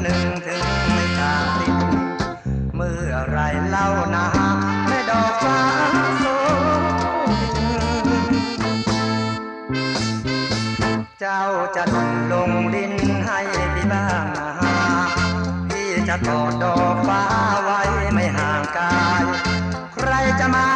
นึงถึงไม่จากติดเมื่อไรเล่านาแม่ดอกฟ้าโสเจ้าจะหล่นลงดินให้พี่บ้างนะพี่จะกอดดอกฟ้าไว้ไม่ห่างกายใครจะมา